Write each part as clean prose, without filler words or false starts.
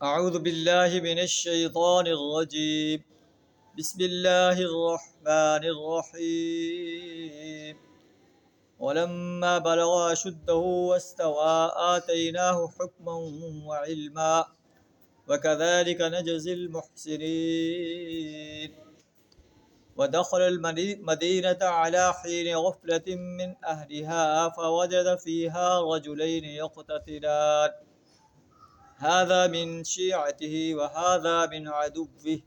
اعوذ باللہ من الشیطان الرجیم بسم اللہ الرحمن الرحیم ولما بلغ أشده واستوى آتيناه حكما وعلما وكذلك نجزي المحسنين ودخل المدينة على حين غفلة من أهلها فوجد فيها رجلين يقتتلان هذا من شيعته وهذا من عدوه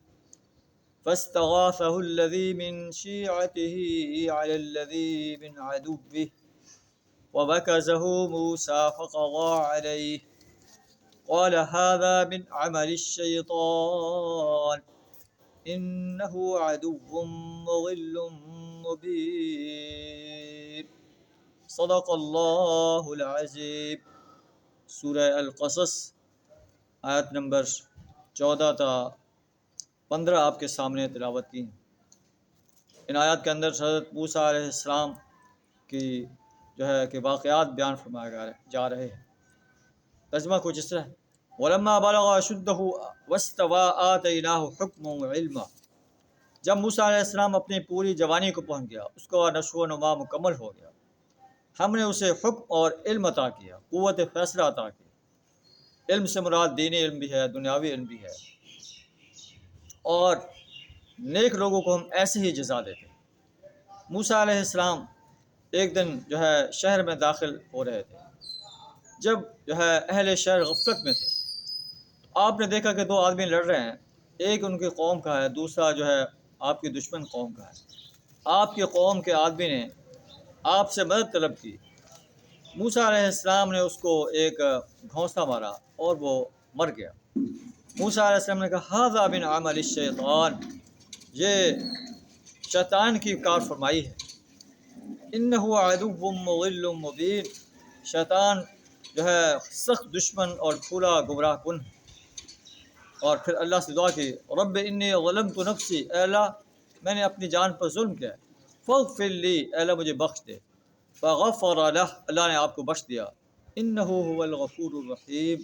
فاستغاثه الذي من شيعته على الذي من عدوه ووكزه موسى فقضى عليه قال هذا من عمل الشيطان إنه عدو مضل مبين صدق اللہ العظیم۔ سورہ القصص آیت نمبر 14 تا 15 آپ کے سامنے تلاوت کی۔ ان آیات کے اندر حضرت موسیٰ علیہ السلام کی کہ واقعات بیان فرمائے جا رہے ہیں۔ ترجمہ کچھ اس طرح ہے: وَلَمَّا بَلَغَ أَشُدَّهُ وَاسْتَوَىٰ آتَيْنَاهُ حُكْمًا وَعِلْمًا۔ جب موسیٰ علیہ السلام اپنی پوری جوانی کو پہنچ گیا، اس کا نشو و نما مکمل ہو گیا، ہم نے اسے حکم اور علم عطا کیا، قوت فیصلہ عطا کی۔ علم سے مراد دینی علم بھی ہے، دنیاوی علم بھی ہے، اور نیک لوگوں کو ہم ایسے ہی جزا دیتے۔ موسیٰ علیہ السلام ایک دن شہر میں داخل ہو رہے تھے۔ جب اہل شہر غفلت میں تھے، آپ نے دیکھا کہ دو آدمی لڑ رہے ہیں، ایک ان کی قوم کا ہے، دوسرا آپ کی دشمن قوم کا ہے۔ آپ کی قوم کے آدمی نے آپ سے مدد طلب کی۔ موسیٰ علیہ السلام نے اس کو ایک گھونسا مارا اور وہ مر گیا۔ موسیٰ علیہ السلام نے کہا ھذا من عمل الشیطان، یہ شیطان کی کار فرمائی ہے۔ انہ عدو مضل مبین، شیطان سخت دشمن اور کھلا گمراہ کن ہے۔ اور پھر اللہ سے دعا کی، رب انی ظلمت نفسی، اے اللہ میں نے اپنی جان پر ظلم کیا ہے، فاغفر لی، اے اللہ مجھے بخش دے۔ فغفر لہ، اللہ نے آپ کو بخش دیا۔ انہ هو الغفور الرحیم،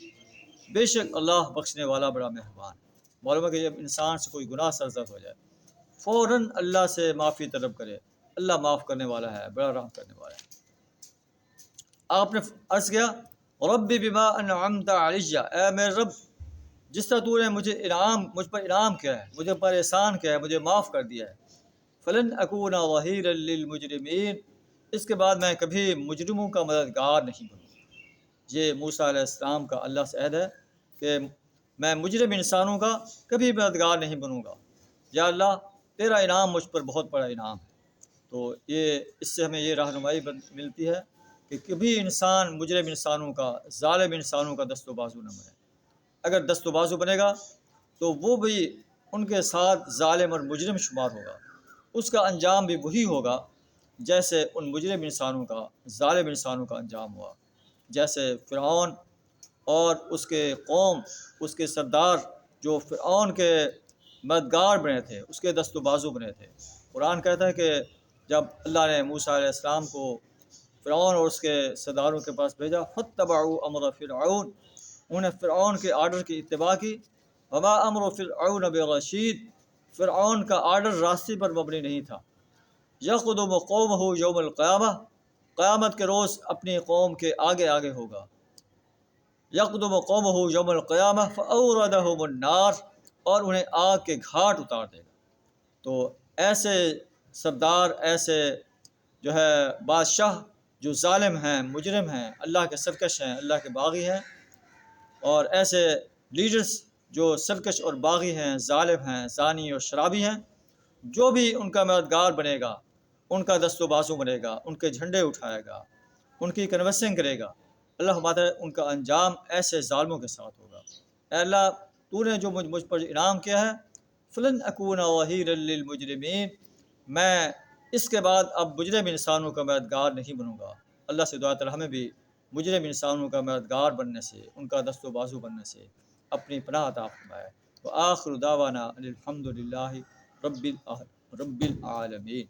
بے شک اللہ بخشنے والا بڑا مہربان۔ معلوم ہے کہ جب انسان سے کوئی گناہ سرزد ہو جائے، فوراً اللہ سے معافی طلب کرے، اللہ معاف کرنے والا ہے، بڑا رحم کرنے والا ہے۔ آپ نے عرض کیا رب بما انعمت علی، اے میرے رب جس طرح تو نے مجھ پر انعام کیا ہے، مجھے پر احسان کیا ہے، مجھے معاف کر دیا ہے۔ فلن اکون ظہیرا للمجرمین، اس کے بعد میں کبھی مجرموں کا مددگار نہیں بنوں۔ یہ موسیٰ علیہ السلام کا اللہ سے عہد ہے کہ میں مجرم انسانوں کا کبھی مددگار نہیں بنوں گا۔ یا اللہ تیرا انعام مجھ پر بہت بڑا انعام ہے۔ تو اس سے ہمیں یہ رہنمائی ملتی ہے کہ کبھی انسان مجرم انسانوں کا، ظالم انسانوں کا دست و بازو نہ بنے۔ اگر دست و بازو بنے گا تو وہ بھی ان کے ساتھ ظالم اور مجرم شمار ہوگا، اس کا انجام بھی وہی ہوگا جیسے ان مجرم انسانوں کا، ظالم انسانوں کا انجام ہوا۔ جیسے فرعون اور اس کے قوم، اس کے سردار جو فرعون کے مددگار بنے تھے، اس کے دست و بازو بنے تھے۔ قرآن کہتا ہے کہ جب اللہ نے موسیٰ علیہ السلام کو فرعون اور اس کے سرداروں کے پاس بھیجا، فاتبعوا امر فرعون، انہوں نے فرعون کے آرڈر کی اتباع کی۔ وما امر فرعون برشید، فرعون کا آرڈر راستے پر مبنی نہیں تھا۔ یقدم قومہ یوم القیامہ، قیامت کے روز اپنی قوم کے آگے آگے ہوگا۔ یقدم قومہ یوم القیامہ فاوردہم النار، اور انہیں آگ کے گھاٹ اتار دے گا۔ تو ایسے سردار، ایسے بادشاہ جو ظالم ہیں، مجرم ہیں، اللہ کے سرکش ہیں، اللہ کے باغی ہیں، اور ایسے لیڈرز جو سرکش اور باغی ہیں، ظالم ہیں، زانی اور شرابی ہیں، جو بھی ان کا مددگار بنے گا، ان کا دست و بازو بنے گا، ان کے جھنڈے اٹھائے گا، ان کی کنوسنگ کرے گا، اللہ ہمارا ان کا انجام ایسے ظالموں کے ساتھ ہوگا۔ اے اللہ تو نے جو مجھ پر انعام کیا ہے، فلن اکون ظہیرا للمجرمین، میں اس کے بعد اب مجرم انسانوں کا مددگار نہیں بنوں گا۔ اللہ سے دعا تعالی ہمیں بھی مجرم انسانوں کا مددگار بننے سے، ان کا دست و بازو بننے سے اپنی پناہ عطا فرمائے۔ وآخر دعوانا الحمد للہ رب العالمین۔